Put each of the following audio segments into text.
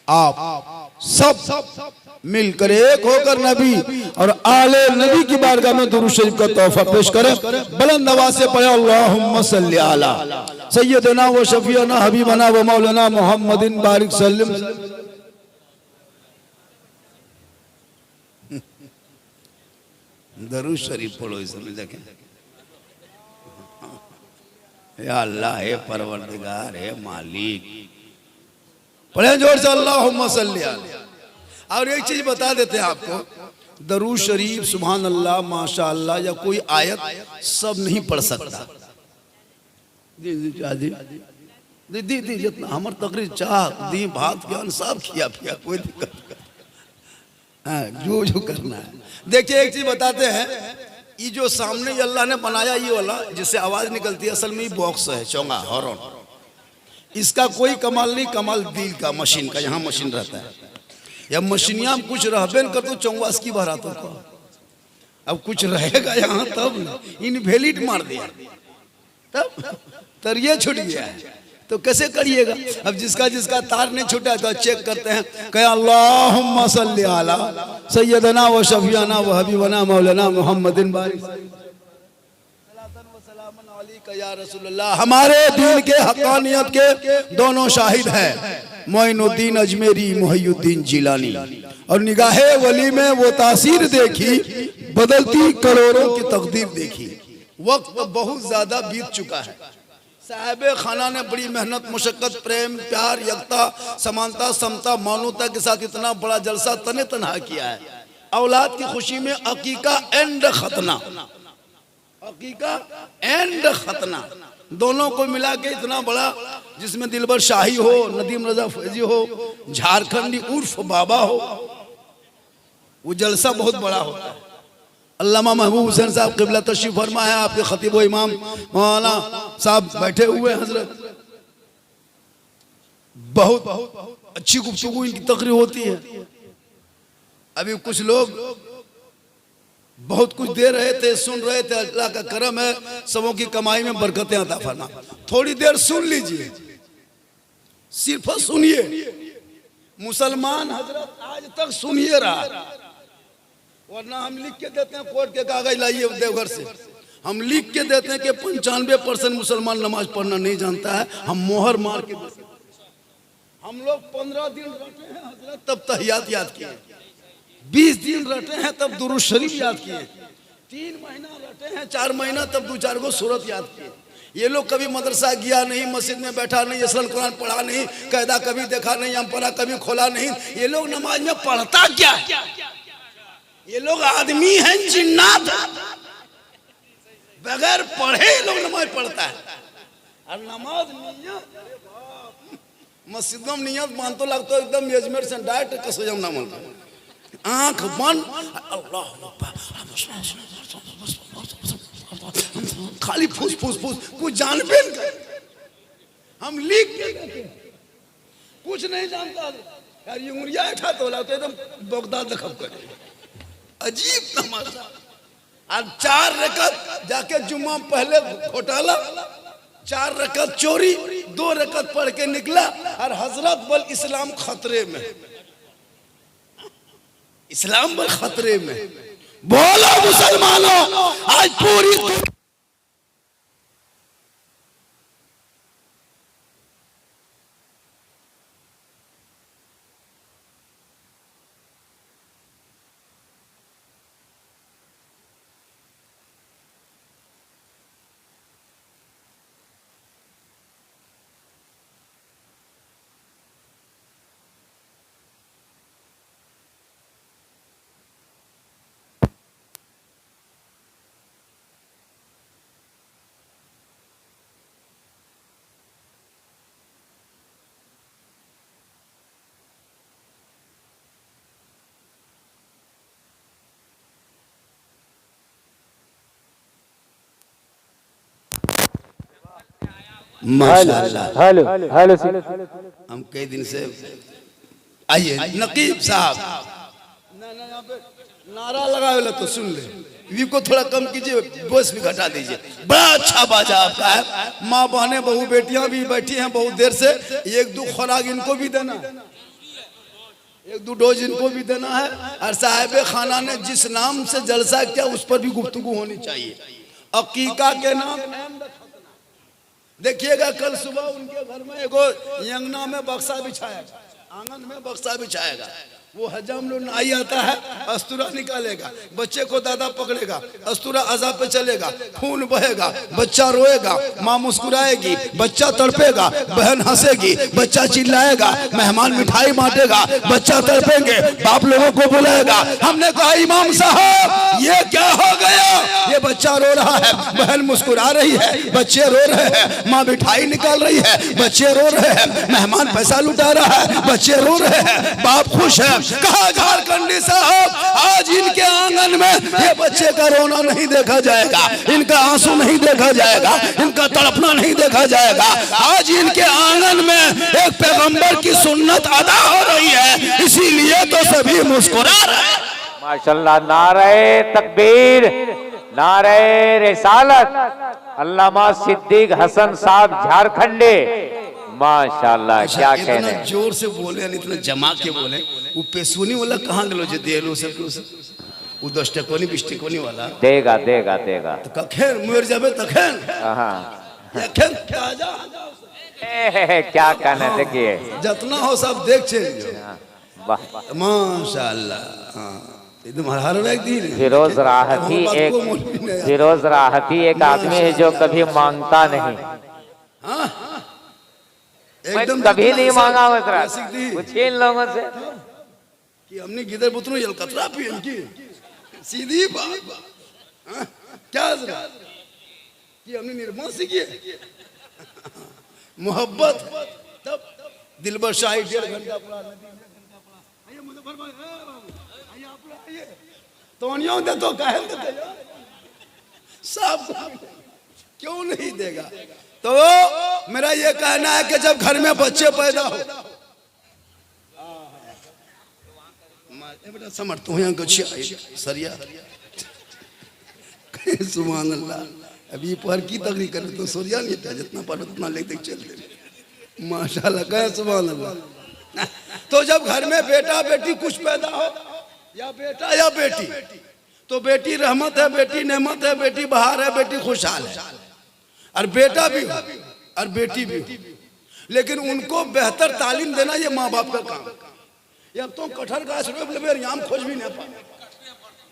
आप सब मिलकर एक होकर नबी और आले नबी की बारगाह में दुरूद शरीफ का तोहफा पेश करें। बुलंद आवाज से पढ़े अल्लाहुम्मा सल्ली अला सय्यदना व शफीअना हबीबना व मौलाना मुहम्मदिन बारिक सल्लम। दुरूद शरीफ पढ़ो इसमें देखें। या अल्लाह है परवरदिगार है मालिक, पढ़े जोर से अल्लाहुम्मा सल्ली अला। और एक चीज बता देते हैं आपको, दरूद शरीफ सुभान अल्लाह माशा अल्लाह या कोई आयत सब नहीं पढ़ सकता। दी जितना हमार तकरीर चाह दी भात ज्ञान सब किया पिया, कोई दिक्कत जो करना है। देखिए एक चीज बताते हैं, ये जो सामने ये अल्लाह ने बनाया ये वाला जिससे आवाज निकलती है, असल में ये बॉक्स है, चोंगा हॉर्न। इसका कोई कमाल नहीं, कमाल दिल का मशीन का, यहाँ मशीन रहता है। या मशीनिया में कुछ रहबेन कर तो चौवास की भरा तो अब कुछ रहेगा यहाँ तब इनवैलिड मार दिया, तब तरिये छूट गया है तो कैसे करिएगा। अब जिसका जिसका तार नहीं छूटा तो चेक करते हैं, कहे अल्लाहुम्मा सल्ली अला सय्यदना व शफीअना व हबीबना मौलाना मुहम्मदिन बारिक या रसूलुल्लाह। हमारे दीन के हक़ानियत के दोनों शाहिद हैं, मोइनुद्दीन अजमेरी मोहिउद्दीन जिलानी। और निगाहे वली में वो तासीर देखी, बदलती करोड़ों की तकदीर देखी। वक्त बहुत ज्यादा बीत चुका है। साहिबे खाना ने बड़ी मेहनत मुशक्कत प्रेम प्यार यकता समानता समता मानवता के साथ इतना बड़ा जलसा तने तनहा किया है। औलाद की खुशी में अकीका एंड खतना, अकीका एंड खतना दोनों को मिला के इतना बड़ा, जिसमें दिलबर शाही हो, नदीम रजा फैजी हो, झारखंडी उर्फ बाबा हो, वो जलसा बहुत बड़ा होता है। अल्लामा महबूब हुसैन साहब क़िबला तशरीफ फरमा है, आपके खतीब व इमाम मौलाना साहब बैठे हुए हजरत। बहुत अच्छी गुफ्तगू इनकी तकरीर होती है। अभी कुछ लोग बहुत कुछ दे रहे थे, सुन रहे थे, अल्लाह का करम है, सबों की कमाई में बरकतें अता फरमा। थोड़ी देर सुन लीजिए, सिर्फ सुनिए। मुसलमान हजरत आज तक सुनिए रहा, वरना हम लिख के देते हैं, कोर्ट के कागज लाइए देवघर से, हम लिख के देते हैं कि 95% मुसलमान नमाज पढ़ना नहीं जानता है, हम मोहर मार के देते हैं। हम लोग 15 दिन रटे हैं हजरत तब तहियात याद किए, 20 दिन रटे हैं तब दुरूद शरीफ याद किए, 3 महीना रटे हैं 4 महीना तब 2-4 गो सूरत याद किए। ये लोग कभी मदरसा गया नहीं, मस्जिद में बैठा नहीं, असल कुरान पढ़ा नहीं, कायदा कभी देखा नहीं, अम्परा कभी खोला नहीं। ये लोग नमाज में पढ़ता क्या है? ये लोग आदमी हैं जिन्नात, बगैर पढ़े लोग नमाज पढ़ता है। और नमाज नियत, मस्जिदों में नियत मान तो लगता है एकदम यजमेर से डायरेक्ट कसम ना मन, आंख बंद अल्लाह खाली फूस फूस फूस, कुछ जानबे नहीं। हम लिख के कुछ नहीं जानता यार, ये उंगलियां उठा तो लगता एकदम बगदाद दखब करे, अजीब तमाशा। और 4 रकत जाके जुम्मा पहले घोटाला, 4 रकत चोरी, 2 रकत पढ़ के निकला। और हजरत बल इस्लाम खतरे में, इस्लाम बल खतरे में। बोलो मुसलमानों, आज पूरी माशाअल्लाह। हेलो हेलो, हम कई दिन से आइए नकीब साहब नारा लगाए तो सुन ले, वी को थोड़ा कम कीजिए, बस भी घटा दीजिए। बड़ा अच्छा बाजा आपका है। माँ बहनें बहू बेटियां भी बैठी हैं बहुत देर से, 1-2 खुराक इनको भी देना। एक दो डोज इनको भी देना है। और साहिब खाना ने जिस नाम से जलसा किया उस पर भी गुफ्तगू होनी चाहिए। अकीका के नाम देखिएगा, कल सुबह उनके घर में एगो यंगना में बक्सा बिछाएगा, आंगन में बक्सा बिछाएगा। वो हजम लो नाई आता है, अस्तूरा निकालेगा, बच्चे को दादा पकड़ेगा, अस्तूरा अज़ा पे चलेगा, खून बहेगा, बच्चा रोएगा, माँ मुस्कुराएगी, बच्चा तड़पेगा, बहन हंसेगी, बच्चा चिल्लाएगा, मेहमान मिठाई बांटेगा, बच्चा तड़पेंगे, बाप लोगों को बुलाएगा। हमने कहा इमाम साहब ये क्या हो गया? ये बच्चा रो रहा है, बहन मुस्कुरा रही है, बच्चे रो रहे हैं, माँ मिठाई निकाल रही है, बच्चे रो रहे हैं, मेहमान पैसा लुटा रहा है, बच्चे रो रहे हैं, बाप खुश है। कहा झारखंडी साहब आज इनके आंगन में ये बच्चे का रोना नहीं देखा जाएगा, इनका आंसू नहीं देखा जाएगा, इनका तड़पना नहीं देखा जाएगा। आज इनके आंगन में एक पैगंबर की सुन्नत अदा हो रही है, इसीलिए तो सभी मुस्कुरा रहे हैं। माशाल्लाह, नारे तकबीर, नारे रिसालत। अल्लामा सिद्दीक हसन साहब झारखंडी, माशाल्लाह क्या कहने। जोर से बोले, इतना जमा के बोले। वो पेशुनी वाला कहाँ गलो जे देलो से वो 10 टकोनी 20 टकोनी वाला देगा देगा देगा तो कखेन मुर जाबे तखेन। हां यखेन ताजा क्या कहना। देखिए जितना हो सब देख चलिए। वाह माशाल्लाह। हां एकदम हर व्यक्ति। फिरोज राहती एक आदमी है जो कभी मांगता नहीं। हां एकदम कभी नहीं मांगा हुआ कुछ इन लोगों से कि हमने गिदर बुतरो यल कतरा पी इनकी सीधी बात। क्या जरूरत कि हमने निर्मल सीखी मोहब्बत। तब दिलबर शाही 1.5 घंटा पढ़ा, आइए मुजफ्फर भाई, आइए आप लोग आइए तो अनियों दे तो काहे देते सब क्यों नहीं देगा। तो मेरा ये कहना है कि जब घर में बच्चे पैदा हो, बेटा समझता हूँ यहाँ सरिया सुभान अल्लाह। अभी पर की तकरीर करे तो सरिया नहीं था, जितना पर उतना लेते चलते माशाल्लाह कहे सुभान अल्लाह। तो जब घर में बेटा बेटी कुछ पैदा हो, या बेटा या बेटी, तो बेटी रहमत है, बेटी नेमत है, बेटी बहार है, बेटी खुशहाल है। और बेटा भी हो और बेटी भी हो, लेकिन उनको बेहतर तालीम देना ये माँ बाप का काम। ये अब तो कटहर का आम खोज भी नहीं पाए,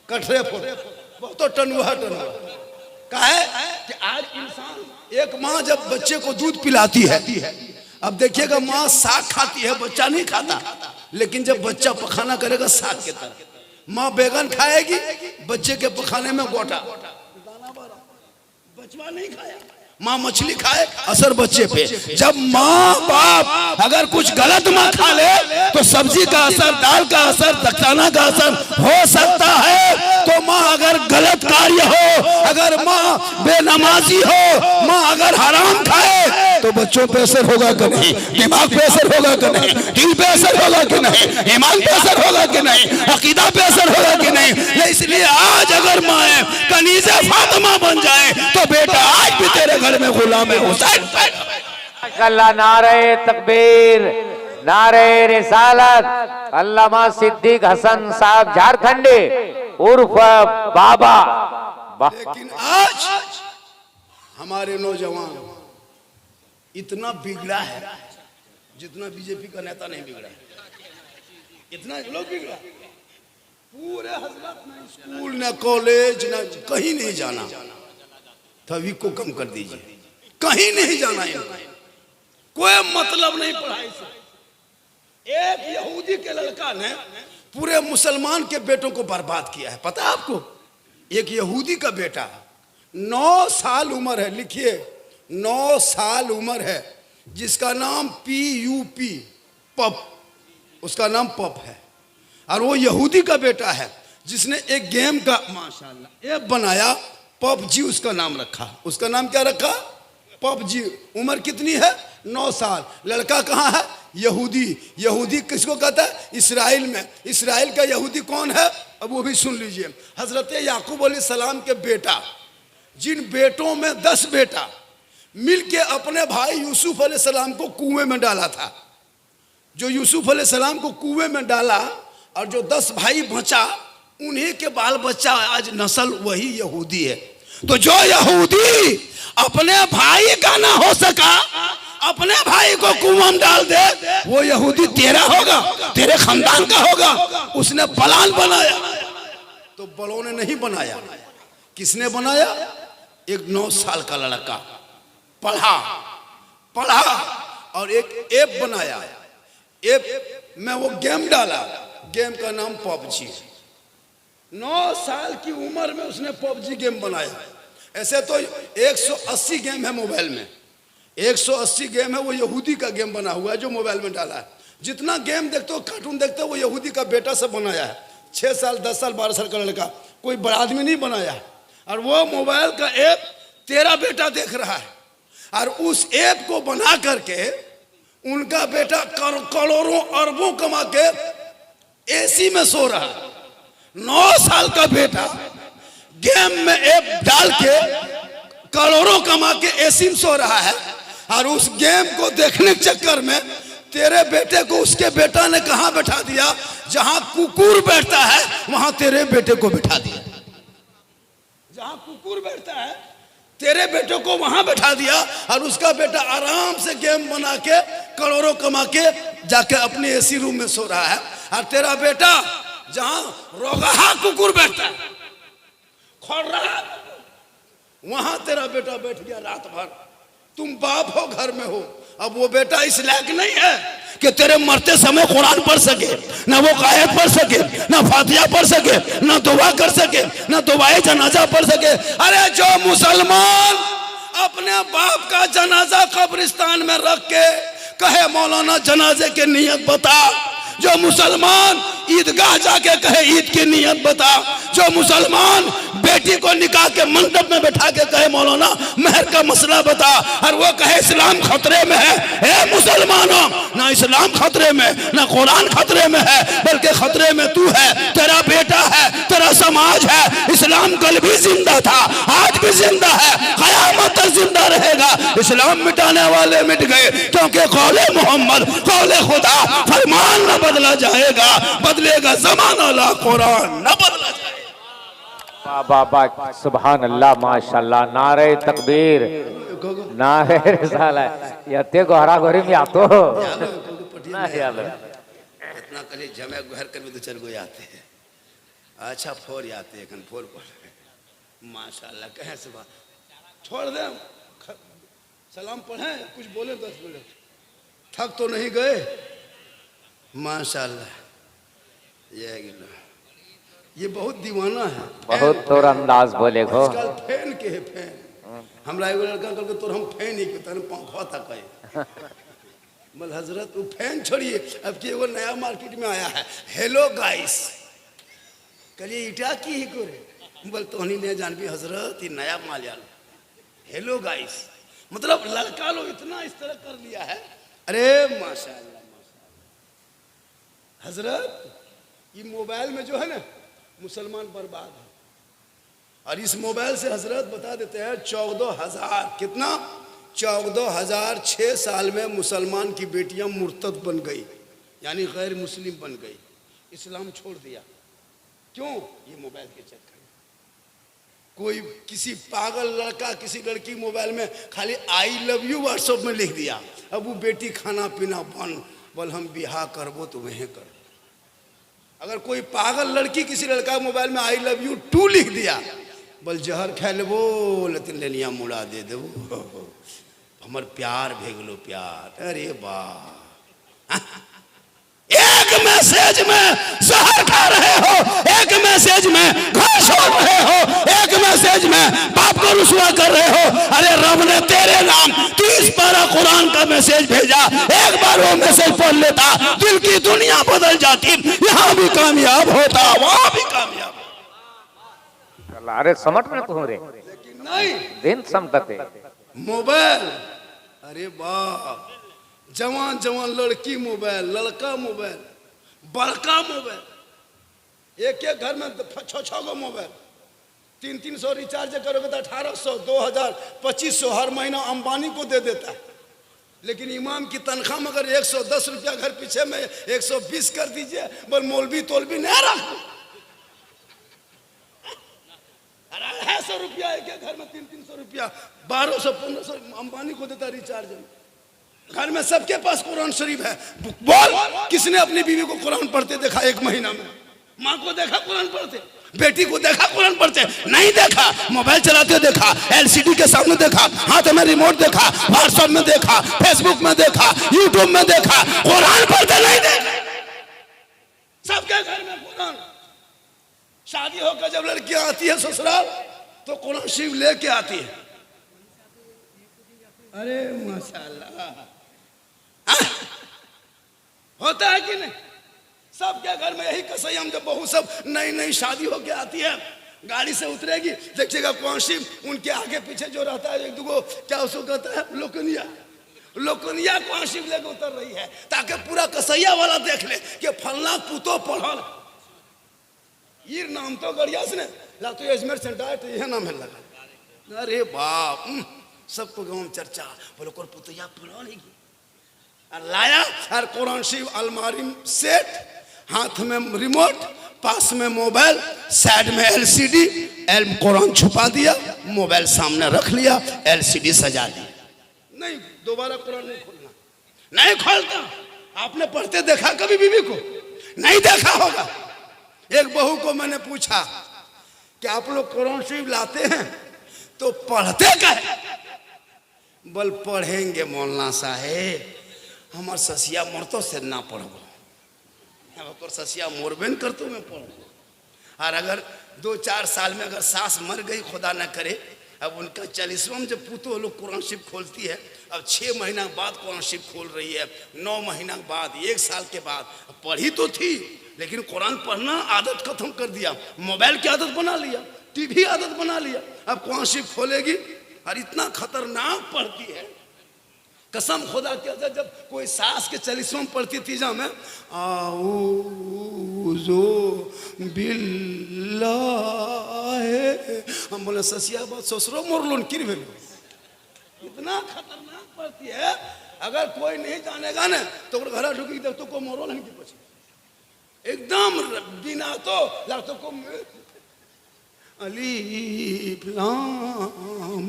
कटरे बहुत तो टनुआ का है कि आज इंसान एक माँ जब बच्चे को दूध पिलाती है, अब देखिएगा माँ साग खाती है, बच्चा नहीं खाता, लेकिन जब बच्चा पखाना करेगा साग के तरह। माँ बैगन खाएगी, बच्चे के पखाने में गोटा, बचवा नहीं खाया। माँ मछली खाए, असर बच्चे पे। जब माँ बाप अगर कुछ गलत माँ खा ले तो सब्जी का असर, दाल का असर, तख्ताना का असर हो सकता है। तो माँ अगर गलत कार्य हो, अगर माँ बेनमाजी हो, माँ अगर हराम खाए तो बच्चों पे असर होगा कि नहीं, दिमाग पे असर होगा कि नहीं, दिल पे असर होगा कि नहीं, ईमान पे असर होगा कि नहीं, अकीदा पे असर होगा कि नहीं। इसलिए आज अगर माँ कनीज़े फातिमा बन जाए तो बेटा आज भी तेरे घर में गुलाम हुसैन। माशाल्लाह, नारे तकबीर, नारे रिसालत। अल्लामा सिद्दीक हसन साहब झारखंडी उर्फ बाबा। लेकिन आज हमारे नौजवान इतना बिगड़ा है जितना बीजेपी का नेता नहीं बिगड़ा, इतना लोग बिगड़ा। पूरे हजरत न स्कूल न कॉलेज न कहीं नहीं जाना, तभी को कम कर दीजिए, कहीं नहीं जाना है, कोई मतलब नहीं पढ़ाई से। एक यहूदी के लड़का ने पूरे मुसलमान के बेटों को बर्बाद किया है, पता है आपको? एक यहूदी का बेटा 9 साल उम्र है, लिखिए 9 साल उम्र है, जिसका नाम PUP पप, उसका नाम पप है। और वो यहूदी का बेटा है जिसने एक गेम का माशाल्लाह ऐप बनाया, PUBG उसका नाम रखा। उसका नाम क्या रखा? PUBG। उम्र कितनी है? 9 साल। लड़का कहाँ है? यहूदी। यहूदी किसको कहता है? इसराइल में। इसराइल का यहूदी कौन है? अब वो भी सुन लीजिए। हजरत याकूब अलैहिस्सलाम के बेटा, जिन बेटों में 10 बेटा मिलके अपने भाई यूसुफ अलैहिस्सलाम को कुएं में डाला था, जो यूसुफ अलैहिस्सलाम को कुएं में डाला और जो 10 भाई बचा, उन्हीं के बाल बच्चा आज नस्ल वही यहूदी है। तो जो यहूदी अपने भाई का ना हो सका, अपने भाई को कुआं में डाल दे, वो यहूदी तेरा होगा, तेरे खानदान का होगा। उसने प्लान बनाया, तो बड़ों ने नहीं बनाया। किसने बनाया? एक 9 साल का लड़का पढ़ा और एक ऐप बनाया। ऐप में वो गेम डाला, गेम का नाम पबजी। 9 साल की उम्र में उसने पबजी गेम बनाया। ऐसे तो 180 गेम है मोबाइल में, 180 गेम है, वो यहूदी का गेम बना हुआ है जो मोबाइल में डाला है। जितना गेम देखते हो, कार्टून देखते हो, वो यहूदी का बेटा से बनाया है। 6 साल 10 साल 12 साल का लड़का, कोई बड़ा आदमी नहीं बनाया। और वो मोबाइल का ऐप तेरा बेटा देख रहा है, और उस ऐप को बना करके उनका बेटा करोड़ों अरबों कमा के एसी में सो रहा है। 9 साल का बेटा गेम में ऐप डाल के करोड़ों कमा के एसी में सो रहा है, और उस गेम को देखने के चक्कर में तेरे बेटे को उसके बेटा ने कहां बैठा दिया? जहां कुकुर बैठता है वहां तेरे बेटे को बैठा दिया। जहां कुकुर बैठता है तेरे बेटे को वहां बैठा दिया, और उसका बेटा आराम से गेम बना के करोड़ों कमा के जाके अपने एसी रूम में सो रहा है। और तेरा बेटा जहां रोगाहा कुकुर बैठता है, खोल रहा है, वहां तेरा बेटा बैठ गया रात भर। तुम बाप हो, घर में हो। अब वो बेटा इस लायक नहीं है कि तेरे मरते समय कुरान पढ़ सके, ना वो कायत पढ़ सके, ना फातिहा पढ़ सके, ना दुआ कर सके, ना दुआए जनाजा पढ़ सके। अरे जो मुसलमान अपने बाप का जनाजा कब्रिस्तान में रख के कहे मौलाना जनाजे की नियत बता, जो मुसलमान ईदगाह जाके कहे ईद की नियत बता, जो मुसलमान बेटी को निकाह के मंडप में बैठा के कहे मौलाना मेहर का मसला बता, और वो कहे इस्लाम खतरे में है। ए मुसलमानों, ना इस्लाम खतरे में, ना कुरान खतरे में है, बल्कि खतरे में तू है, तेरा बेटा है, तेरा समाज है। इस्लाम कल भी जिंदा था, आज भी जिंदा है, क़यामत तक जिंदा रहेगा। इस्लाम मिटाने वाले मिट गए, क्योंकि कौले मोहम्मद, कौले खुदा, फरमान न बदला जाएगा, बदलेगा जमाना ला कुरान न बदला जाएगा। बाबा सुभान अल्लाह, माशाल्लाह, नारे तकबीर, नारे रिसालत। यते गोहरा गोरी में आतो ना यार इतना कली जमे घर कर में 2-4 गो आते हैं। अच्छा फोर आते हैं, फोर माशाल्लाह। कहे से बात छोड़ दे, सलाम पढ़े, कुछ बोले 10 बोले, थक तो नहीं गए? माशाल्लाह। ये बहुत दीवाना है, बहुत तोर अंदाज बोले गो। आजकल फैन के है, फैन। हमरा एगो लड़का कहल तोर हम फैन ही के तने पंखा तक है। बोल हजरत वो फैन छोड़िए, अब कि एगो नया मार्केट में आया है, हेलो गाइस। कहलिए इटा की ही करे? बोल तोहनी नहीं जानबी हजरत, ये नया माल यार, हेलो गाइस। मतलब लड़का लोग इतना इस तरह कर लिया है। अरे माशाल्लाह हजरत, ये मोबाइल में जो है ना मुसलमान बर्बाद है। और इस मोबाइल से हजरत बता देते हैं 14,000, कितना? 14,000 6 साल में मुसलमान की बेटियां मुर्तद बन गई, यानी गैर मुस्लिम बन गई, इस्लाम छोड़ दिया। क्यों? ये मोबाइल के चक्कर में। कोई किसी पागल लड़का किसी लड़की मोबाइल में खाली आई लव यू व्हाट्सएप में लिख दिया, अब वो बेटी खाना पीना बंद, बोल हम बिहा करबो तो वहीं कर। अगर कोई पागल लड़की किसी लड़का मोबाइल में आई लव यू 2 लिख दिया, बोल जहर खा लेबो, लेकिन लेनिया मुड़ा दे देबो, हमर प्यार भेगलो प्यार। अरे वाह, एक मैसेज में जहर खा रहे हो, एक मैसेज में घर छोड़ रहे हो, एक मैसेज में बाप को रुसवा कर रहे हो। अरे रब ने तेरे नाम 30 पारा कुरान का मैसेज भेजा, एक बार वो मैसेज पढ़ लेता, दिल की दुनिया बदल जाती, यहाँ भी कामयाब होता, वहां भी कामयाब। अरे समझ में तू रे, लेकिन नहीं, दिन समझते मोबाइल। अरे वाह, जवान जवान लड़की मोबाइल, लड़का मोबाइल, बड़का मोबाइल, एक एक घर में 6-6 गो मोबाइल। 300 रिचार्ज करोगे तो 1800, 2000, 2500 हर महीना अंबानी को दे देता है। लेकिन इमाम की तनख्वाह मगर 110 रुपया घर पीछे में 120 कर दीजिए, बोल मौलवी तोलवी नहीं रख 250 रुपया एक घर में 300 रुपया 1200-1500 अंबानी को देता रिचार्ज में। घर में सबके पास कुरान शरीफ है। बोल किसने अपनी बीवी को कुरान पढ़ते देखा 1 महीना में? माँ को देखा कुरान पढ़ते, बेटी को देखा कुरान पढ़ते? नहीं देखा। मोबाइल चलाते देखा, एलसीडी के सामने देखा, हाथ में रिमोट देखा, व्हाट्सएप में देखा, फेसबुक में देखा, यूट्यूब में देखा, कुरान पढ़ते नहीं देखा। सबके घर में कुरान। शादी होकर जब लड़कियां आती है ससुराल तो कुरान शरीफ लेके आती है। अरे माशाल्लाह, होता है कि नहीं? सबके घर में यही कसम। जब बहू सब नई नई शादी होके आती है, गाड़ी से उतरेगी, देखिएगा कुरान शरीफ उनके आगे पीछे जो रहता है, एक दो क्या उसको कहता है, लोकनिया कुरान शरीफ लेके उतर रही है, ताकि पूरा कसैया वाला देख ले कि फलना पुतो पढ़ल। ये नाम तो गड़ियास ने लातो अजमेर से डायरेक्ट यह नाम है लगा। अरे बाप, सबको गाँव में चर्चा, बोलो कोर पुतैया पढ़ा लेगी। लाया और कुरान शरीफ अलमारी सेट, हाथ में रिमोट, पास में मोबाइल, साइड में एलसीडी, कुरान छुपा दिया, मोबाइल सामने रख लिया, एलसीडी सजा दी। नहीं, दोबारा कुरान नहीं खोलना, नहीं खोलता। आपने पढ़ते देखा कभी बीवी को? नहीं देखा होगा। एक बहू को मैंने पूछा कि आप लोग कुरान शरीफ लाते हैं तो पढ़ते क्या है? बोल पढ़ेंगे मौलाना साहेब, हमार ससिया मरतो से ना पढ़बो, ससिया मोरबेन कर तो मैं पढ़ो। और अगर 2-4 साल में अगर सास मर गई, खुदा न करे, अब उनका 40वां में जब पुतो लोग कुरान शरीफ खोलती है, अब 6 महीना बाद कुरान शरीफ खोल रही है, 9 महीना बाद, 1 साल के बाद। पढ़ी तो थी लेकिन कुरान पढ़ना आदत खत्म कर दिया, मोबाइल की आदत बना लिया, टीवी आदत बना लिया। अब कुरान शरीफ खोलेगी और इतना खतरनाक पढ़ती है, कसम खुदा के, जब कोई सास के 40वां पढ़ती थी जा में, आऊज़ु बिल्लाहि, हम बोले ससिया बात ससुरो मोरलोन किर भेल। इतना खतरनाक पढ़ती है, अगर कोई नहीं जानेगा ना तो घर ढुकी तो को मोरल नहीं पछी एकदम बिना तो लातो को अलीफ लाम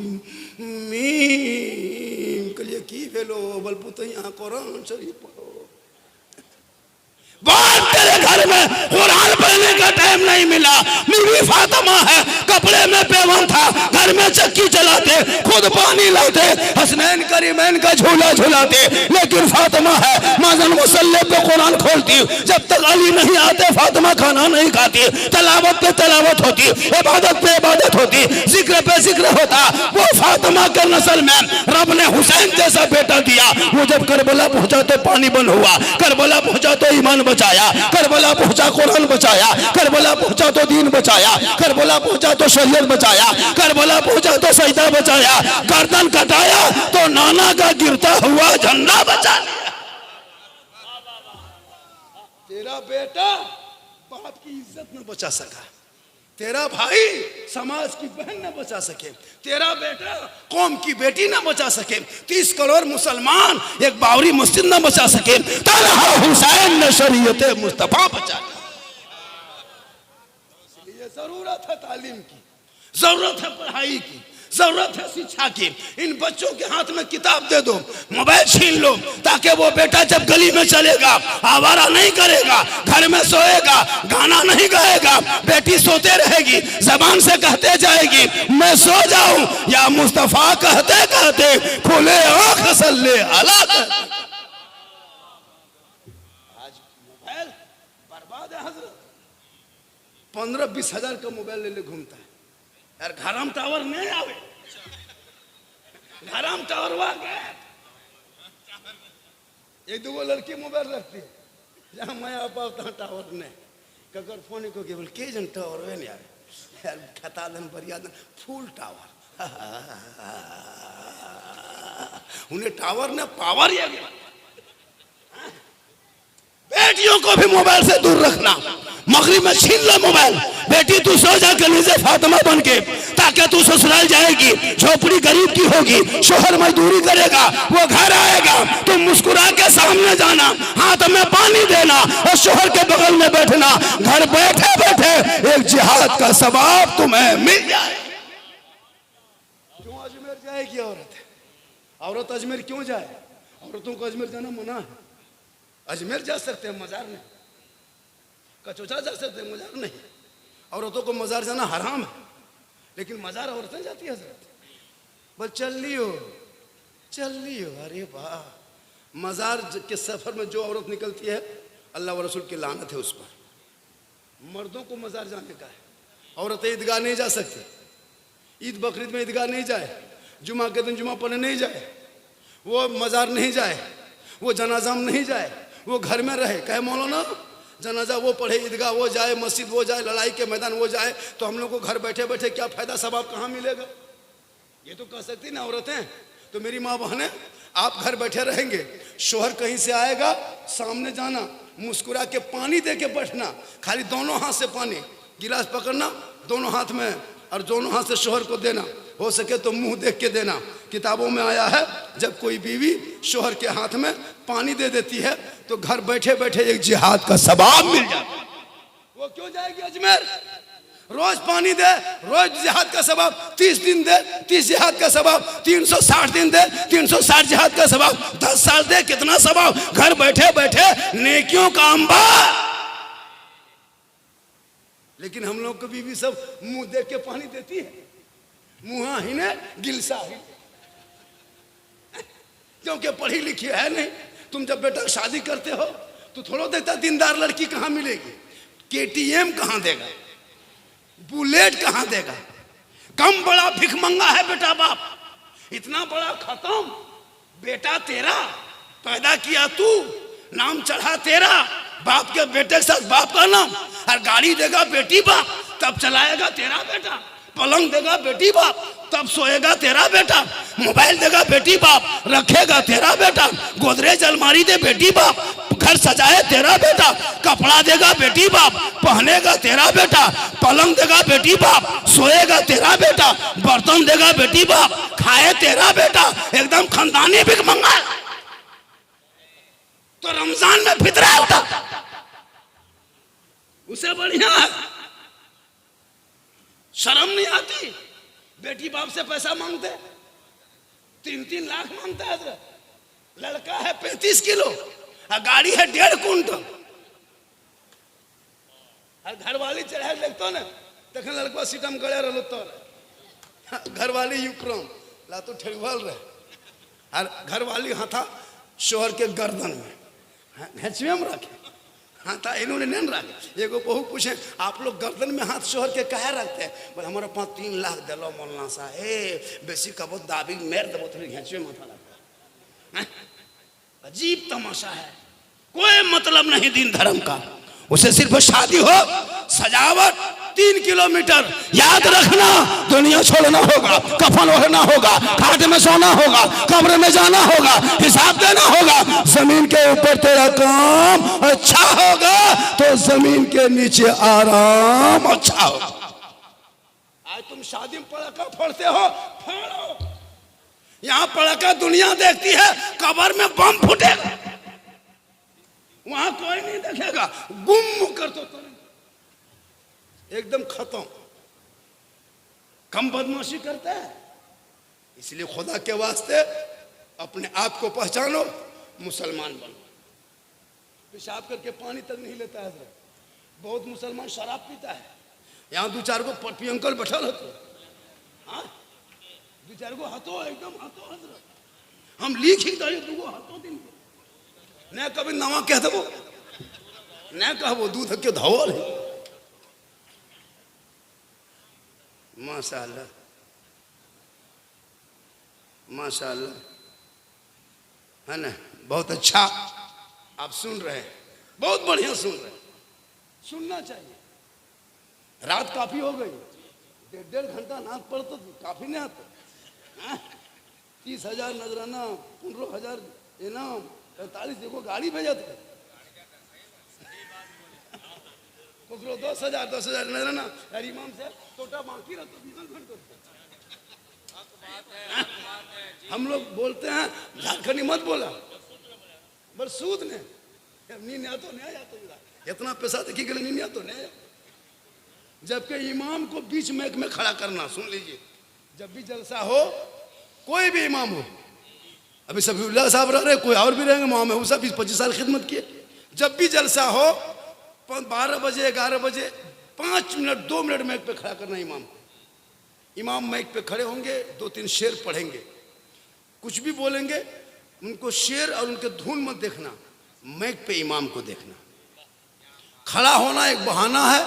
मीम कलिए की भेलो बलपुत यहाँ कुरान शरीफ पढ़ो। बात तेरे घर में कुरान पढ़ने का टाइम नहीं मिला। बीवी फातिमा है, कपड़े में पेवन था, घर में चक्की चलाते, खुद पानी लाते, हसनैन करीमैन का झूला झूलाते, लेकिन फातिमा है माजन मुसल्ले पे कुरान खोलती। जब तक अली नहीं आते फातिमा खाना नहीं खाती, तलावत पे तलावत होती, इबादत पे इबादत होती, जिक्र पे जिक्र होता। वो फातिमा के नस्ल में रब ने हुसैन जैसा बेटा दिया। वो जब करबला पहुंचा तो पानी बंद हुआ, करबला पहुंचा तो ईमान बचाया, करबला पहुंचा कुरान बचाया, करबला पहुंचा तो दीन बचाया, करबला पहुंचा तो शरीयत बचाया, करबला पहुंचा तो सजदा बचाया, गर्दन कटाया तो नाना का गिरता हुआ झंडा बचा लिया। तेरा बेटा बाप की इज्जत न बचा सका, तेरा भाई समाज की बहन न बचा सके, तेरा बेटा कौम की बेटी न बचा सके, 30 करोड़ मुसलमान एक बावरी मस्जिद न बचा सके, तन्हा हुसैन ने शरीयत मुस्तफा बचा। इसलिए जरूरत है तालीम की, जरूरत है पढ़ाई की, जरूरत है शिक्षा की। इन बच्चों के हाथ में किताब दे दो, मोबाइल छीन लो, ताकि वो बेटा जब गली में चलेगा आवारा नहीं करेगा, घर में सोएगा, गाना नहीं गाएगा, बेटी सोते रहेगी, जबान से कहते जाएगी मैं सो जाऊं या मुस्तफा कहते कहते खुले आंख सल्ले अला। आज मोबाइल बर्बाद है हजरत। 15-20 हजार का मोबाइल ले घूमता है यार। घराम टावर नहीं आवे, घराम टावर गए। एक दो लड़की मोबाइल रखती है, जहाँ मैं आप टावर नहीं ककर फोन को केवल के जन टावर है नहीं यार, खता दन बढ़िया दन फुल टावर। उन्हें टावर ने पावर ही गया। बेटियों को भी मोबाइल से दूर रखना, मगरिब में छीन लो मोबाइल। बेटी तू सो जा कलीजे फातिमा बन के, जाके तू ससुराल जाएगी, झोपड़ी गरीब की होगी, शोहर मजदूरी करेगा, वो घर आएगा, तुम मुस्कुरा के सामने जाना, हाथ में पानी देना और शोहर के बगल में बैठना। घर बैठे बैठे एक जिहाद का सवाब तुम्हें मिल जाए। क्यों अजमेर जाएगी औरत? औरत अजमेर क्यों जाए? औरतों को अजमेर जाना मना है। अजमेर जा सकते हैं, मजार नहीं। कचौचा जा सकते हैं, मजार नहीं। औरतों को मजार जाना हराम है, लेकिन मजार औरतें जाती है हजरत। बस चल लियो, चल लियो। अरे वाह, मजार के सफर में जो औरत निकलती है, अल्लाह व रसूल की लानत है उस पर। मर्दों को मजार जाने का है, औरतें ईदगाह नहीं जा सकती। ईद बकरीद में ईदगाह नहीं जाए, जुमा के दिन जुमा पढ़ने नहीं जाए, वो मजार नहीं जाए, वो जनाजा में नहीं जाए, वो घर में रहे। कहे मौलाना जनाजा वो पढ़े, ईदगाह वो जाए, मस्जिद वो जाए, लड़ाई के मैदान वो जाए, तो हम लोग को घर बैठे बैठे क्या फायदा, सवाब कहाँ मिलेगा? ये तो कह सकती ना औरतें। तो मेरी माँ बहनें, आप घर बैठे रहेंगे, शोहर कहीं से आएगा, सामने जाना, मुस्कुरा के पानी दे के बैठना, खाली दोनों हाथ से पानी गिलास पकड़ना दोनों हाथ में, और दोनों हाथ से शोहर को देना। हो सके तो मुंह देख के देना। किताबों में आया है, जब कोई बीवी शोहर के हाथ में पानी दे देती है तो घर बैठे बैठे एक जिहाद का सवाब मिल जाता है। वो क्यों जाएगी अजमेर? रोज पानी दे, रोज जिहाद का सवाब। 30 दिन दे, 30 जिहाद का सवाब। 360 दिन दे, 360 जिहाद का सवाब। 10 साल दे, कितना सवाब। घर बैठे बैठे नेकियों का अंबार। लेकिन हम लोग को बीवी सब मुंह देख के पानी देती है, मुहा ही ने गिलसा ही, क्योंकि पढ़ी लिखी है नहीं। तुम जब बेटा शादी करते हो तो थोड़ा देता दीनदार लड़की कहाँ मिलेगी? केटीएम कहाँ देगा, बुलेट कहाँ देगा? कम बड़ा भिखमंगा है बेटा बाप, इतना बड़ा खत्म। बेटा तेरा पैदा किया तू, नाम चढ़ा तेरा, बाप के बेटे के साथ बाप का नाम। और गाड़ी देगा बेटी बाप, तब चलाएगा तेरा बेटा। पलंग देगा बेटी बाप, तब सोएगा तेरा बेटा। मोबाइल देगा बेटी बाप, रखेगा तेरा बेटा। गोदरेज अलमारी दे बेटी बाप, घर सजाए तेरा बेटा। कपड़ा देगा बेटी बाप, पहनेगा तेरा बेटा। पलंग देगा बेटी बाप, सोएगा तेरा बेटा। बर्तन देगा बेटी बाप, खाए तेरा बेटा। एकदम खानदानी भिखमंगा। तो रमजान में फितरा होता, उसे बढ़िया है। शर्म नहीं आती? बेटी बाप से पैसा मांगते, 3-3 लाख मांगता है। लड़का है 35 किलो और गाड़ी है 1.5 कुंटल। और घर वाली चढ़ा देखते ना, तक लड़का सीटम गड़े रहो तो घर वाली यूक्रम ला तो ठेगवाल रहे, और घर वाली हाथा शोहर के गर्दन में हेचवे में रखे। हाँ था इन्होंने नहीं रखे। एगो बहू पूछे, आप लोग गर्दन में हाथ शोहर के कहे रखते हैं? बोले हमारे पास 3 लाख दिलो मौलाना साहब, बेसी कबो दाबी मेर दबो थोड़ी घेचवे माथा लगता है। अजीब तमाशा है, कोई मतलब नहीं दीन धर्म का। उसे सिर्फ शादी हो, सजावट 3 किलोमीटर। याद रखना, दुनिया छोड़ना होगा, कफन ओढ़ना होगा, खाट में सोना होगा, कब्र में जाना होगा, हिसाब देना होगा। जमीन के ऊपर तेरा काम अच्छा होगा तो जमीन के नीचे आराम अच्छा होगा। आज तुम शादी में पड़ाका फोड़ते हो, फोड़ो। यहाँ पड़ाका दुनिया देखती है, कब्र में बम फूटेगा, वहां कोई नहीं देखेगा। गुम कर तो एकदम खत्म। कम बदमाशी करता है। इसलिए खुदा के वास्ते अपने आप को पहचानो, मुसलमान बनो। पेशाब करके पानी तक नहीं लेता है। बहुत मुसलमान शराब पीता है। यहाँ 2-4 को पट्टी अंकल बैठा रहते, हाँ 2-4 को हतो, एकदम हतो हजरत। हम लिख ही दे 2 हतो दिन न कभी नवा कह दो, न कहबो दूध के धवल है। माशाअल्लाह माशाअल्लाह, है ना? बहुत अच्छा आप सुन रहे हैं, बहुत बढ़िया सुन रहे हैं। सुनना चाहिए। रात काफी हो गई, 1.5 घंटा नाच पड़ता तो काफी नहीं आता। 30,000 नजराना, 15,000 इनाम, 45 देखो गाड़ी भेजा था। तो ओकरो 10,000 नहीं ना यार इमाम से टोटा बाकी रह तो 20 घंटे हम लोग बोलते हैं झारखंडी मत बोला बस सूद ने नींद तो नहीं आया तो इतना पैसा देखी गए नींद तो नहीं आया। जबकि इमाम को बीच में खड़ा करना, सुन लीजिए, जब भी जलसा हो कोई भी इमाम हो, अभी सफीउल्लाह साहब रह रहे, कोई और भी रहेंगे, मोहम्मद साहब 20-25 साल खिदमत किए, जब भी जलसा हो 12 बजे 11 बजे 5 मिनट 2 मिनट माइक पे खड़ा करना इमाम को। इमाम माइक पे खड़े होंगे, 2-3 शेर पढ़ेंगे, कुछ भी बोलेंगे, उनको शेर और उनके धुन मत देखना, माइक पे इमाम को देखना। खड़ा होना एक बहाना है,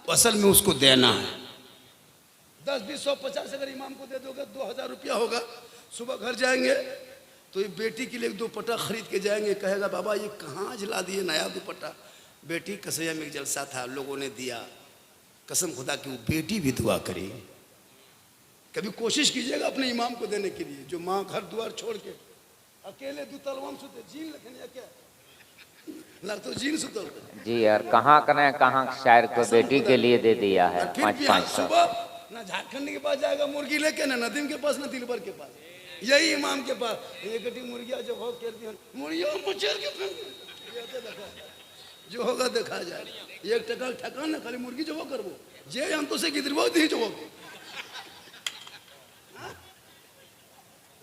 असल में उसको देना है। 10, 20, 100, 50 अगर इमाम को दे दोगे 2,000 रुपया होगा। सुबह घर जाएंगे तो ये बेटी के लिए एक दुपट्टा खरीद के जाएंगे, कहेगा बाबा ये कहाँ जला दिए नया दुपट्टा, बेटी कसैया में एक जलसा था लोगों ने दिया, कसम खुदा की वो बेटी भी दुआ करी। कभी कोशिश कीजिएगा अपने इमाम को देने के लिए, जो माँ घर द्वार छोड़ के अकेले दो तलवाम सुते जीन लखन या क्या लग तो जीन सुतल जी यार, कहाँ शायर को बेटी के लिए दे दिया है 5-5 सुबह ना झारखंड के पास जाएगा मुर्गी लेके, ना नदीम के पास, ना दिलबर के पास, यही इमाम के पास ये कटी मुर्गिया जो हो खेलती है मुर्गियों मुचर के जो होगा देखा जाए। 1 टका ठकान ना खाली मुर्गी जो हो करबो जे हम तो से गिदरबो दी जो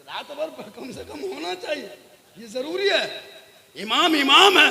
रात भर कम से कम होना चाहिए, ये जरूरी है। इमाम इमाम है,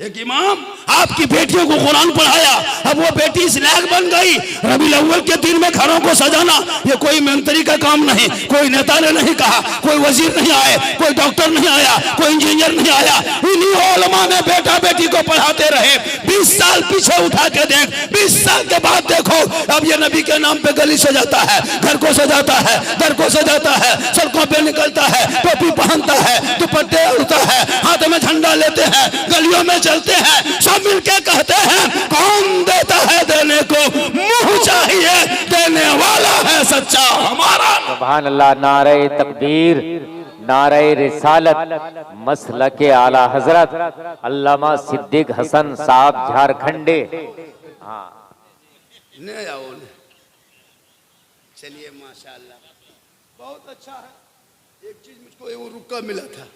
एक इमाम आपकी बेटियों को कुरान पढ़ाया, अब वो बेटी इस लायक बन गई। रबीउल अव्वल के दिन में घरों को सजाना ये कोई मंत्री का काम नहीं, कोई नेता ने नहीं कहा, कोई वजीर नहीं आए, कोई डॉक्टर नहीं आया, कोई इंजीनियर नहीं आया, इन्हीं उलमा ने बेटा बेटी को पढ़ाते रहे। 20 साल पीछे उठा के देख, 20 साल के बाद देखो अब ये नबी के नाम पे गली सजाता है, घर को सजाता है, दर को सजाता है, सड़कों पे निकलता है, टोपी पहनता है, दुपट्टे उड़ता है, हाथ में झंडा लेते हैं, गलियों में चलते हैं, सब मिलके कहते हैं कौन देता है देने को, मुंह चाहिए देने वाला है सच्चा हमारा। सुभान अल्लाह, नारे तकबीर, नारे रिसालत, मसलके आला हजरत अल्लामा सिद्दीक हसन साहब झारखंडे। हाँ नहीं आओ चलिए माशाल्लाह बहुत अच्छा है। एक चीज मुझको एगो रुक्का मिला था,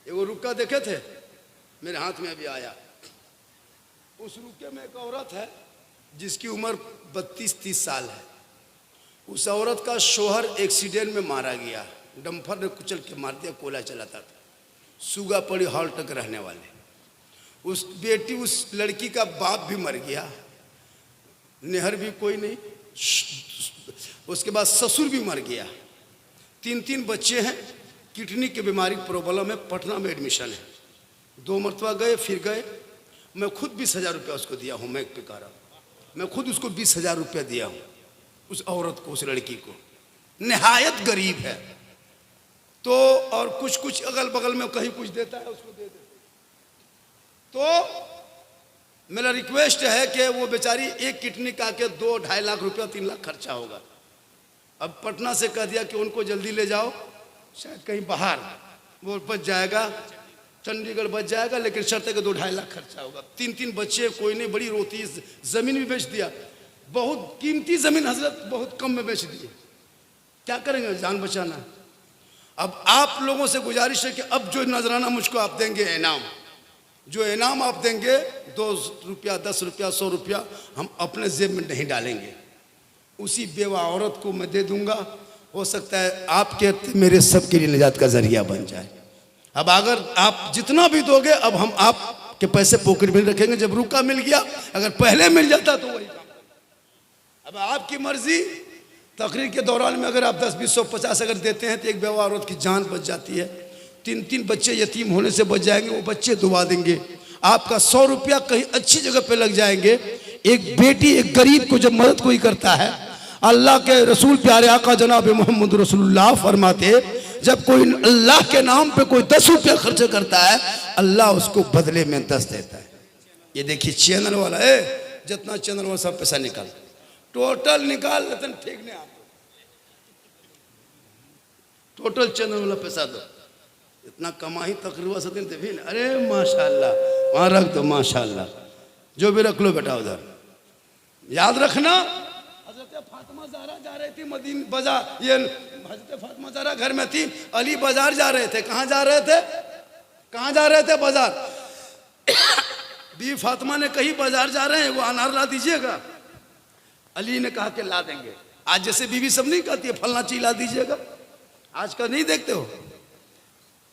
एगो रुक्का देखे थे मेरे हाथ में अभी आया। उस रुके में एक औरत है जिसकी उम्र 32-30 साल है। उस औरत का शोहर एक्सीडेंट में मारा गया, डंफर ने कुचल के मार दिया, कोयला चलाता था, सूगा पड़ी हॉल तक रहने वाले। उस बेटी उस लड़की का बाप भी मर गया, नेहर भी कोई नहीं, उसके बाद ससुर भी मर गया, 3 बच्चे हैं, किडनी की बीमारी प्रॉब्लम है, पटना में एडमिशन है। 2 मरतबा गए फिर गए, मैं खुद 20,000 रुपया उसको दिया हूँ, मैं पे कह रहा हूँ, मैं खुद उसको 20,000 रुपया दिया हूँ उस औरत को, उस लड़की को, निहायत गरीब है तो, और कुछ अगल बगल में कहीं कुछ देता है उसको दे देते। तो मेरा रिक्वेस्ट है कि वो बेचारी एक किडनी का के 2-2.5 लाख रुपया 3 लाख खर्चा होगा। अब पटना से कह दिया कि उनको जल्दी ले जाओ, शायद कहीं बाहर वो बच जाएगा, चंडीगढ़ बच जाएगा, लेकिन शर्त है कि 2-2.5 लाख खर्चा होगा। 3 बच्चे, कोई नहीं, बड़ी रोती, जमीन भी बेच दिया, बहुत कीमती जमीन हजरत बहुत कम में बेच दी, क्या करेंगे, जान बचाना। अब आप लोगों से गुजारिश है कि अब जो नजराना मुझको आप देंगे इनाम, जो इनाम आप देंगे 2 रुपया 10 रुपया 100 रुपया हम अपने जेब में नहीं डालेंगे, उसी बेवा औरत को मैं दे दूंगा। हो सकता है आपके मेरे सब के लिए निजात का जरिया बन जाए। अब अगर आप जितना भी दोगे, अब हम आपके पैसे पॉकेट में रखेंगे, जब रुका मिल गया, अगर पहले मिल जाता तो वही काम। अब आपकी मर्जी, तकरीर के दौरान में अगर आप 10, 20, 100, 50 अगर देते हैं तो एक बेवा औरत की जान बच जाती है, 3 बच्चे यतीम होने से बच जाएंगे, वो बच्चे दुआ देंगे, आपका 100 रुपया कहीं अच्छी जगह पे लग जाएंगे। एक बेटी एक गरीब को जब मदद कोई करता है, अल्लाह के रसूल प्यारे आका जनाब मोहम्मद रसूलुल्लाह फरमाते, जब कोई अल्लाह के नाम पे कोई 10 रुपया खर्च करता है, अल्लाह उसको बदले में 10 देता है। ये देखिए चैनल वाला है, जितना चैनल वाला सब पैसा निकाल, टोटल निकाल लेते ठीक नहीं, आप टोटल चैनल वाला पैसा दो, इतना कमाई तकरीबन से दिन भी। अरे माशाल्लाह, वहाँ रख दो माशाल्लाह, जो भी रख लो बेटा उधर। याद रखना, हजरत फातिमा ज़हरा जा रही थी मदीन बाजार, ये हजरत फातिमा ज़हरा घर में थी, अली बाजार जा रहे थे। कहाँ जा रहे थे? कहाँ जा रहे थे? बाजार। बीवी फातिमा ने कही बाजार जा रहे हैं, वो अनार ला दीजिएगा। अली ने कहा कि ला देंगे। आज जैसे बीवी सब नहीं कहती है फलना चीज ला दीजिएगा, आज का नहीं देखते हो,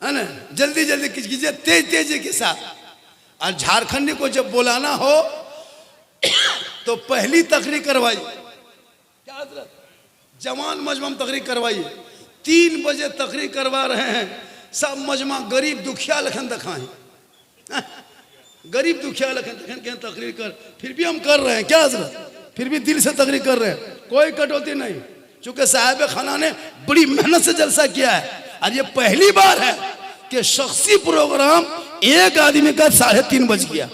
है ना? जल्दी जल्दी कीजिए, तेज तेजी के साथ। और झारखंडी को जब बुलाना हो तो पहली तकरीर करवाइए। क्या हजरत? जवान मजमा में तकरीर करवाइए। 3 बजे तकरीर करवा रहे हैं, सब मजमा गरीब दुखिया लखन दिखाएं, गरीब दुखिया लखन दिखाएं के तकरीर कर। फिर भी हम कर रहे हैं। क्या हजरत? फिर भी दिल से तकरीर कर रहे हैं, कोई कटौती नहीं, क्योंकि साहिब खाना ने बड़ी मेहनत से जलसा किया है। और ये पहली बार है कि शख्सी प्रोग्राम एक आदमी का 3:30 बज गया।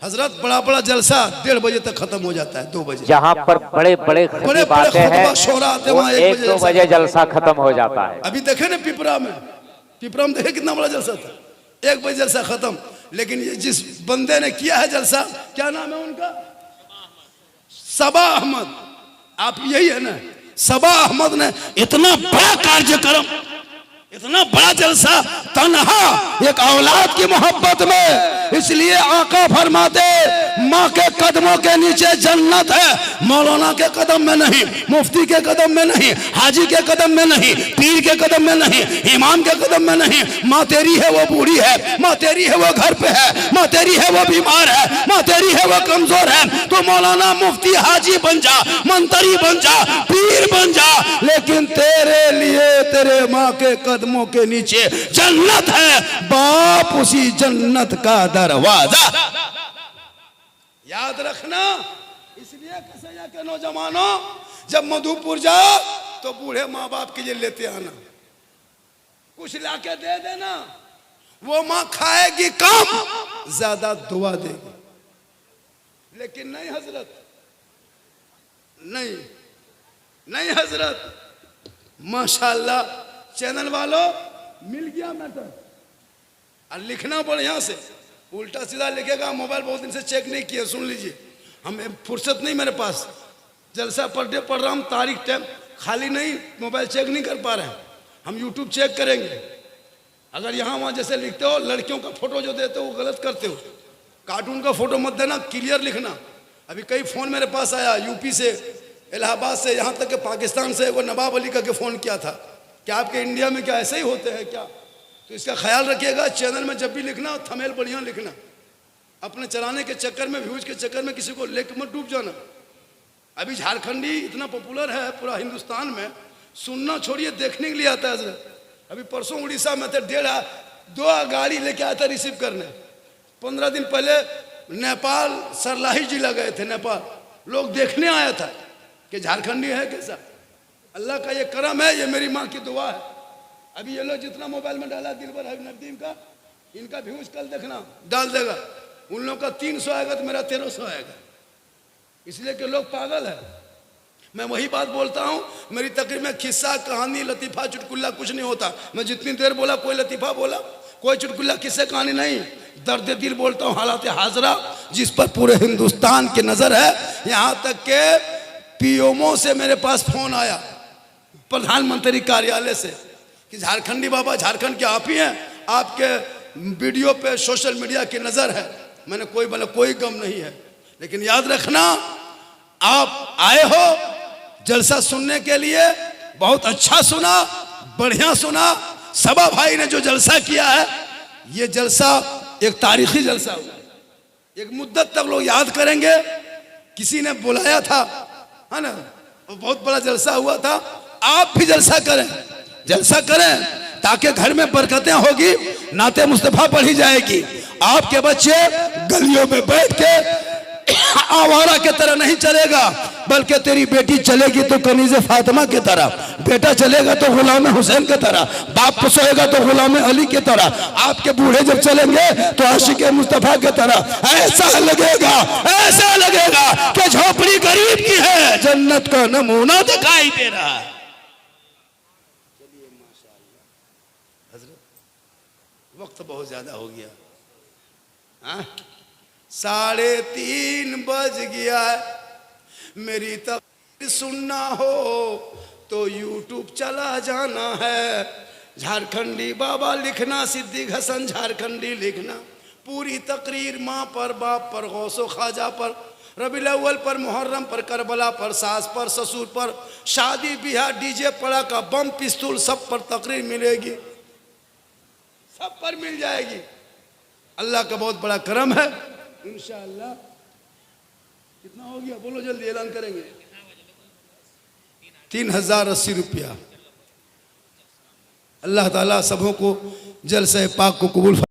हजरत बड़ा बड़ा जलसा 1:30 बजे तक खत्म हो जाता है, 2 बजे। जहाँ पर बड़े बड़े बातें हैं, शोरा आते वहाँ 1-2 बजे जलसा खत्म हो जाता है। अभी देखे ना पिपरा में देखे कितना बड़ा जलसा था, 1 बजे जलसा खत्म। लेकिन ये जिस बंदे ने किया है जलसा, क्या नाम है उनका? सबा अहमद। आप यही है ना? सबा अहमद ने इतना बड़ा कार्यक्रम, इतना बड़ा जलसा, तन्हा एक औलाद की मोहब्बत में। इसलिए आका फरमाते माँ के कदमों के नीचे जन्नत है, मौलाना के कदम में नहीं, मुफ्ती के कदम में नहीं, हाजी के कदम में नहीं, पीर के कदम में नहीं, इमाम के कदम में नहीं। माँ तेरी है वो बूढ़ी है, माँ तेरी है वो घर पे है, माँ तेरी है वो बीमार है, माँ तेरी है वो कमजोर है। तो मौलाना मुफ्ती हाजी बन जा, मंत्री बन जा, पीर बन जा, लेकिन तेरे लिए तेरे माँ के कदमों के नीचे जन्नत है। बाप उसी जन्नत का दरवाजा। याद रखना। इसलिए कसैया के नौजवानों, जब मधुपुर जाओ तो बूढ़े माँ बाप के लिए लेते आना, कुछ लाके दे देना। वो माँ खाएगी कम, ज्यादा दुआ देगी। लेकिन नहीं हजरत, नहीं नहीं हजरत। माशाल्लाह चैनल वालों, मिल गया मैटर। और लिखना बढ़िया से, उल्टा सीधा लिखेगा। मोबाइल बहुत दिन से चेक नहीं किया, सुन लीजिए। हमें फुर्सत नहीं मेरे पास, जलसा पर डे पढ़ रहा हूँ, तारीख टाइम खाली नहीं, मोबाइल चेक नहीं कर पा रहे हैं। हम यूट्यूब चेक करेंगे। अगर यहाँ वहाँ जैसे लिखते हो, लड़कियों का फोटो जो देते हो वो गलत करते हो। कार्टून का फोटो मत देना, क्लियर लिखना। अभी कई फ़ोन मेरे पास आया, यूपी से, इलाहाबाद से, यहाँ तक कि पाकिस्तान से। वो नवाब अली का के फ़ोन किया था कि आपके इंडिया में क्या ऐसे ही होते हैं क्या? तो इसका ख्याल रखिएगा। चैनल में जब भी लिखना, थंबनेल बढ़िया लिखना। अपने चलाने के चक्कर में, व्यूज के चक्कर में किसी को लेकर मत डूब जाना। अभी झारखंडी इतना पॉपुलर है पूरा हिंदुस्तान में, सुनना छोड़िए, देखने के लिए आता है हजरत। अभी परसों उड़ीसा में थे, 2 गाड़ी लेके आया था रिसीव करने। 15 दिन पहले नेपाल सरलाही जिला गए थे। नेपाल लोग देखने आया था कि झारखंडी है कैसा। अल्लाह का ये करम है, ये मेरी माँ की दुआ है। अभी ये लोग जितना मोबाइल में डाला दिलबर हबीब नदीम का, इनका व्यूज कल देखना डाल देगा। उन लोगों का 300 आएगा तो मेरा 1300 आएगा। इसलिए कि लोग पागल है। मैं वही बात बोलता हूँ, मेरी तकरीर में किस्सा, कहानी, लतीफ़ा, चुटकुल्ला कुछ नहीं होता। मैं जितनी देर बोला, कोई लतीफ़ा बोला, कोई चुटकुल्ला, किस्से, कहानी नहीं। दर्द दिल बोलता हूँ, हालात हाजरा जिस पर पूरे हिंदुस्तान की नज़र है। यहाँ तक के पीएमओ से मेरे पास फ़ोन आया, प्रधानमंत्री कार्यालय से, कि झारखंडी बाबा, झारखंड के आप ही हैं, आपके वीडियो पे सोशल मीडिया की नज़र है। मैंने कोई बोला कोई गम नहीं है, लेकिन याद रखना, आप आए हो जलसा सुनने के लिए, बहुत अच्छा सुना, बढ़िया सुना। सबा भाई ने जो जलसा किया है, ये जलसा एक तारीखी जलसा हुआ, एक मुद्दत तक लोग याद करेंगे। किसी ने बुलाया था, है ना, बहुत बड़ा जलसा हुआ था। आप भी जलसा करें, जलसा करें, ताकि घर में बरकतें होगी, नाते मुस्तफा पढ़ी जाएगी। आपके बच्चे गलियों में बैठ के आवारा के तरह नहीं चलेगा, बल्कि तेरी बेटी चलेगी तो कनीज़े फातिमा की तरह, बेटा चलेगा तो गुलाम हुसैन की तरह, बाप सोएगा तो गुलाम अली की तरह, आपके बूढ़े जब चलेंगे तो आशिक मुस्तफा की तरह। ऐसा लगेगा कि झोपड़ी गरीब की है, जन्नत का नमूना दिखाई दे रहा है। चलिए माशाअल्लाह हजरत, वक्त बहुत ज्यादा हो गया। हाँ, 3:30 बज गया है। मेरी तकरीर सुनना हो तो यूट्यूब चला जाना है। झारखंडी बाबा लिखना, सिद्दीक हसन झारखंडी लिखना। पूरी तकरीर माँ पर, बाप पर, गौसो ख्वाजा पर, रबीउल अव्वल पर, मुहर्रम पर, करबला पर, सास पर, ससुर पर, शादी ब्याह, डीजे पड़ाका, बम पिस्तौल, सब पर तकरीर मिलेगी, सब पर मिल जाएगी। अल्लाह का बहुत बड़ा करम है इंशाअल्लाह। कितना हो गया बोलो, जल्दी ऐलान करेंगे। 3080 रुपया। अल्लाह ताला सबों को जलसे पाक को कबूल